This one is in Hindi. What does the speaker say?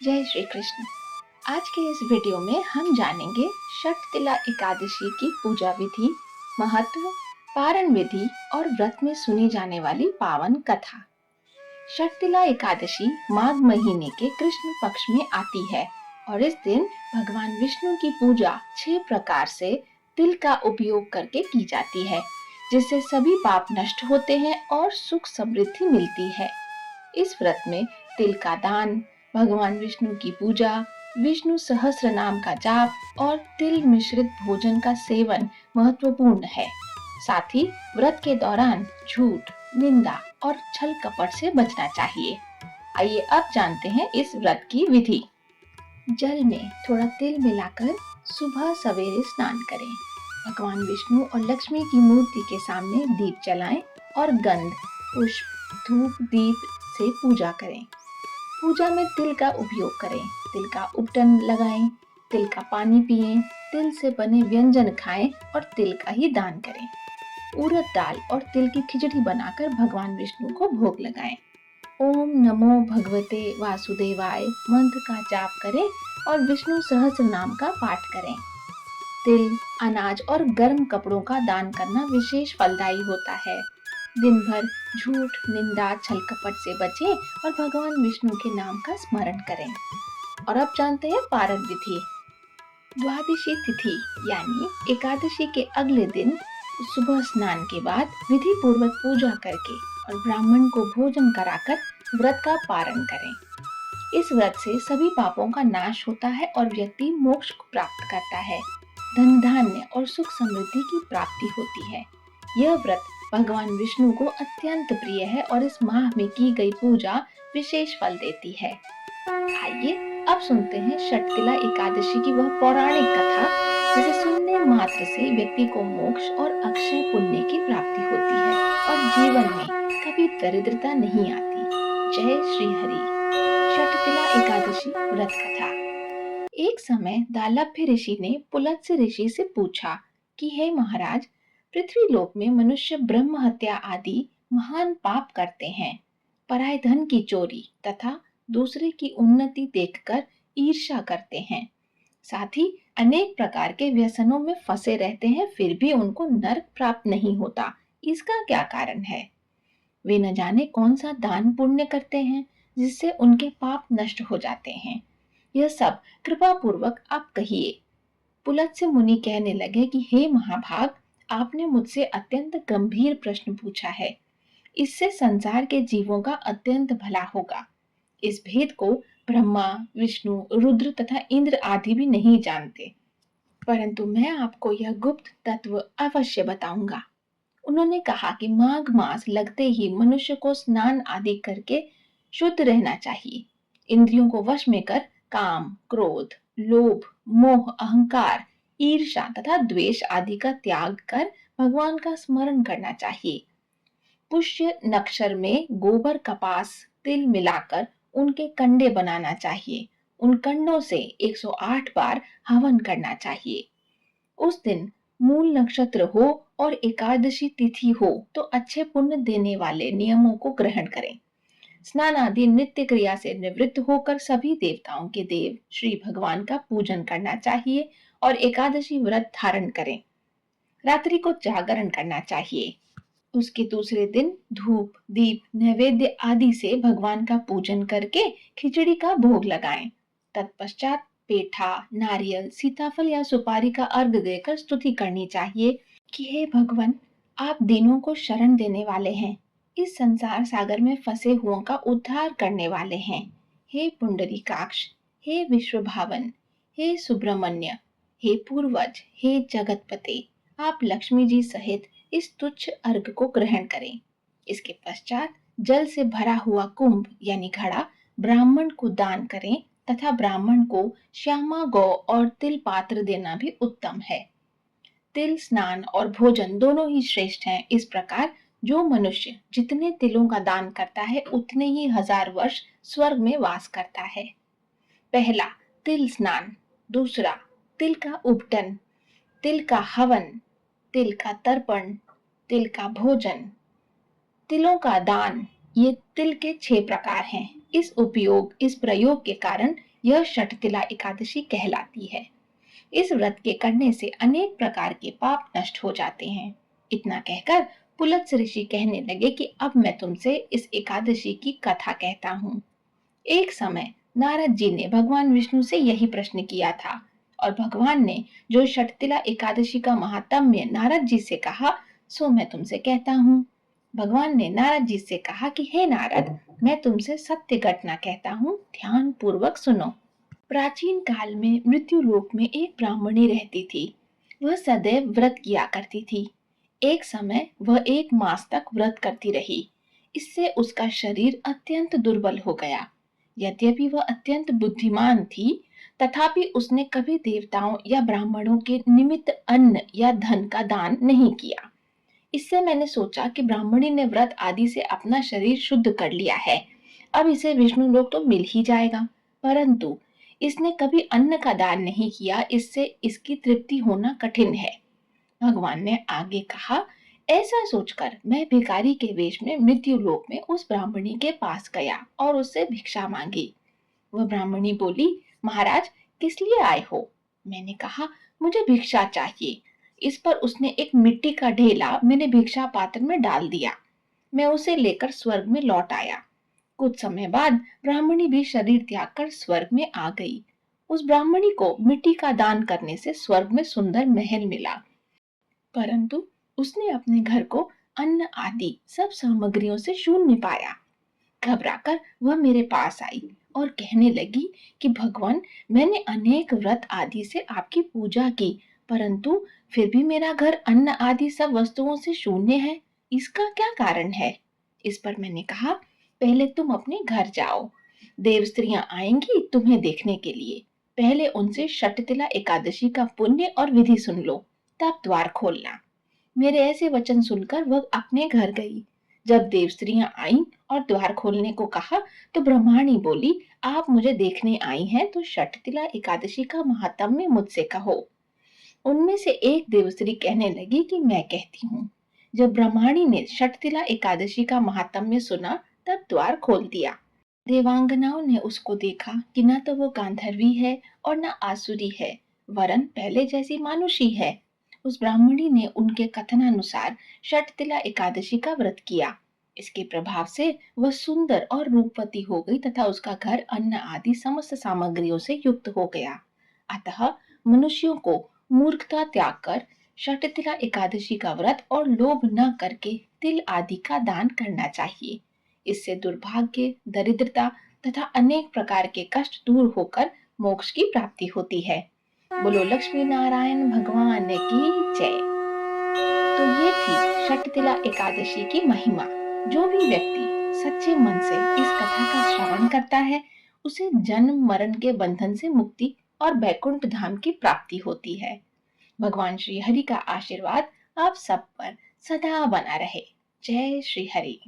जय श्री कृष्ण। आज के इस वीडियो में हम जानेंगे षटतिला एकादशी की पूजा विधि, महत्व, पारण विधि और व्रत में सुनी जाने वाली पावन कथा। षटतिला एकादशी माघ महीने के कृष्ण पक्ष में आती है और इस दिन भगवान विष्णु की पूजा 6 प्रकार से तिल का उपयोग करके की जाती है, जिससे सभी पाप नष्ट होते हैं और सुख समृद्धि मिलती है। इस व्रत में तिल का दान, भगवान विष्णु की पूजा, विष्णु सहस्त्र नाम का जाप और तिल मिश्रित भोजन का सेवन महत्वपूर्ण है। साथ ही व्रत के दौरान झूठ, निंदा और छल कपट से बचना चाहिए। आइए अब जानते हैं इस व्रत की विधि। जल में थोड़ा तिल मिलाकर सुबह सवेरे स्नान करें। भगवान विष्णु और लक्ष्मी की मूर्ति के सामने दीप जलाएं और गंध, पुष्प, धूप, दीप से पूजा करें। पूजा में तिल का उपयोग करें। तिल का उपटन लगाएं, तिल का पानी पिएं, तिल से बने व्यंजन खाएं और तिल का ही दान करें। उड़द दाल और तिल की खिचड़ी बनाकर भगवान विष्णु को भोग लगाएं। ओम नमो भगवते वासुदेवाय मंत्र का जाप करें और विष्णु सहस्त्र नाम का पाठ करें। तिल, अनाज और गर्म कपड़ों का दान करना विशेष फलदायी होता है। दिन भर झूठ, निंदा, छल कपट से बचें और भगवान विष्णु के नाम का स्मरण करें। और अब जानते हैं पारण विधि। द्वादशी तिथि यानी एकादशी के अगले दिन सुबह स्नान के बाद विधि पूर्वक पूजा करके और ब्राह्मण को भोजन कराकर व्रत का पारण करें। इस व्रत से सभी पापों का नाश होता है और व्यक्ति मोक्ष को प्राप्त करता है। धन धान्य और सुख समृद्धि की प्राप्ति होती है। यह व्रत भगवान विष्णु को अत्यंत प्रिय है और इस माह में की गई पूजा विशेष फल देती है। आइए अब सुनते हैं षटतिला एकादशी की वह पौराणिक कथा, जिसे सुनने मात्र से व्यक्ति को मोक्ष और अक्षय पुण्य की प्राप्ति होती है और जीवन में कभी दरिद्रता नहीं आती। जय श्री हरि। षटतिला एकादशी व्रत कथा। एक समय दालभ्य ऋषि ने पुलत्स्य ऋषि से पूछा कि हे महाराज, पृथ्वी लोक में मनुष्य ब्रह्म हत्या आदि महान पाप करते हैं, पराय धन की चोरी तथा दूसरे की उन्नति देखकर ईर्ष्या करते हैं। साथ ही अनेक प्रकार के व्यसनों में फंसे रहते हैं, फिर भी उनको नरक प्राप्त नहीं होता। इसका क्या कारण है? वे न जाने कौन सा दान पुण्य करते हैं जिससे उनके पाप नष्ट हो जाते हैं। यह सब कृपा पूर्वक आप कहिए। पुलत्स्य मुनि कहने लगे कि हे महाभाग, आपने मुझसे अत्यंत गंभीर प्रश्न पूछा है। इससे संसार के जीवों का अत्यंत भला होगा। इस भेद को ब्रह्मा, विष्णु, रुद्र तथा इंद्र आदि भी नहीं जानते, परंतु मैं आपको यह गुप्त तत्व अवश्य बताऊंगा। उन्होंने कहा कि माघ मास लगते ही मनुष्य को स्नान आदि करके शुद्ध रहना चाहिए। इंद्रियों को वश में कर काम, क्रोध, लोभ, मोह, अहंकार, ईर्ष्या तथा द्वेष आदि का त्याग कर भगवान का स्मरण करना चाहिए। पुष्य नक्षत्र में गोबर, कपास, तिल मिलाकर उनके कंडे बनाना चाहिए। उन कंडों से 108 बार हवन करना चाहिए। उस दिन मूल नक्षत्र हो और एकादशी तिथि हो तो अच्छे पुण्य देने वाले नियमों को ग्रहण करें। स्नान आदि नित्य क्रिया से निवृत्त होकर सभी देवताओं के देव श्री भगवान का पूजन करना चाहिए और एकादशी व्रत धारण करें। रात्रि को जागरण करना चाहिए। उसके दूसरे दिन धूप, दीप, नैवेद्य आदि से भगवान का पूजन करके खिचड़ी का भोग लगाएं। तत्पश्चात पेठा, नारियल, सीताफल या सुपारी का अर्घ देकर स्तुति करनी चाहिए कि हे भगवान, आप दीनों को शरण देने वाले हैं, इस संसार सागर में फंसे हुओं का उद्धार करने वाले हैं। हे पुंडरीकाक्ष, हे विश्वभावन, हे सुब्रमण्य, हे पूर्वज, हे जगतपते, आप लक्ष्मी जी सहित इस तुच्छ अर्घ को ग्रहण करें। इसके पश्चात जल से भरा हुआ कुंभ यानी घड़ा ब्राह्मण को दान करें तथा ब्राह्मण को श्यामा गौ और तिल पात्र देना भी उत्तम है। तिल स्नान और भोजन दोनों ही श्रेष्ठ हैं। इस प्रकार जो मनुष्य जितने तिलों का दान करता है उतने ही 1000 वर्ष स्वर्ग में वास करता है। पहला तिल स्नान, दूसरा तिल का उपटन, तिल का हवन, तिल का तर्पण, तिल का भोजन, तिलों का दान। ये तिल के 6 प्रकार हैं। इस प्रयोग के कारण यह षटतिला एकादशी कहलाती है। इस व्रत के करने से अनेक प्रकार के पाप नष्ट हो जाते हैं। इतना कहकर पुलत्स्य ऋषि कहने लगे कि अब मैं तुमसे इस एकादशी की कथा कहता हूँ। एक समय नारद जी ने भगवान विष्णु से यही प्रश्न किया था और भगवान ने जो षटतिला एकादशी का महात्म्य नारद जी से कहा, सो मैं तुमसे कहता हूँ। भगवान ने नारद जी से कहा कि हे नारद, मैं तुमसे सत्य घटना कहता हूँ, ध्यान पूर्वक सुनो। प्राचीन काल में मृत्यु लोक में एक ब्राह्मणी रहती थी। वह सदैव व्रत किया करती थी। एक समय वह एक मास तक व्रत करती रही। इससे उसका शरीर अत्यंत दुर्बल हो गया। यद्यपि वह अत्यंत बुद्धिमान थी, तथापि उसने कभी देवताओं या ब्राह्मणों के निमित्त अन्न या धन का दान नहीं किया। इससे मैंने सोचा कि ब्राह्मणी ने व्रत आदि से अपना शरीर शुद्ध कर लिया है, अब इसे विष्णु लोक तो मिल ही जाएगा। परंतु इसने कभी अन्न का दान नहीं किया, इससे इसकी तृप्ति होना कठिन है। भगवान ने आगे कहा, ऐसा सोचकर मैं भिखारी के वेश में मृत्यु लोक में उस ब्राह्मणी के पास गया और उससे भिक्षा मांगी। वह ब्राह्मणी बोली, महाराज, किस लिए आए हो? मैंने कहा, मुझे भिक्षा चाहिए। इस पर उसने एक मिट्टी का ढेला मेरे भिक्षा पात्र में डाल दिया। मैं उसे लेकर स्वर्ग में लौट आया। कुछ समय बाद ब्राह्मणी भी शरीर त्याग कर स्वर्ग में आ गई। उस ब्राह्मणी को मिट्टी का दान करने से स्वर्ग में सुंदर महल मिला, परंतु उसने अपने घर को अन्न आदि सब सामग्रियों से शून्य पाया। घबराकर वह मेरे पास आई और कहने लगी कि भगवान, मैंने अनेक व्रत आदि से आपकी पूजा की, परंतु फिर भी मेरा घर अन्न आदि सब वस्तुओं से शून्य है। इसका क्या कारण है? इस पर मैंने कहा, पहले तुम अपने घर जाओ। देव स्त्रियां आएंगी तुम्हें देखने के लिए। पहले उनसे षटतिला एकादशी का पुण्य और विधि सुन लो, तब द्वार खोलना। मेरे ऐसे वचन सुनकर वह अपने घर गई। जब देव स्त्रियां आईं और द्वार खोलने को कहा, तो ब्रह्माणी बोली, आप मुझे देखने आई हैं तो षटतिला एकादशी का महात्म्य मुझसे कहो। उनमें से एक देवस्त्री कहने लगी कि मैं कहती हूँ। जब ब्रह्माणी ने षटतिला एकादशी का महात्म्य सुना, तब द्वार खोल दिया। देवांगनाओं ने उसको देखा कि न तो वो गांधर्वी है और न आसुरी है, वरन पहले जैसी मानुषी है। उस ब्राह्मणी ने उनके कथनानुसार षटतिला एकादशी का व्रत किया। इसके प्रभाव से वह सुंदर और रूपवती हो गई तथा उसका घर अन्न आदि समस्त सामग्रियों से युक्त हो गया। अतः मनुष्यों को मूर्खता त्याग कर षटतिला एकादशी का व्रत और लोभ न करके तिल आदि का दान करना चाहिए। इससे दुर्भाग्य, दरिद्रता तथा अनेक प्रकार के कष्ट दूर होकर मोक्ष की प्राप्ति होती है। बोलो लक्ष्मी नारायण भगवान की जय। तो ये थी षटतिला एकादशी की महिमा। जो भी व्यक्ति सच्चे मन से इस कथा का श्रवण करता है, उसे जन्म मरण के बंधन से मुक्ति और बैकुंठ धाम की प्राप्ति होती है। भगवान श्री हरि का आशीर्वाद आप सब पर सदा बना रहे। जय श्री हरि।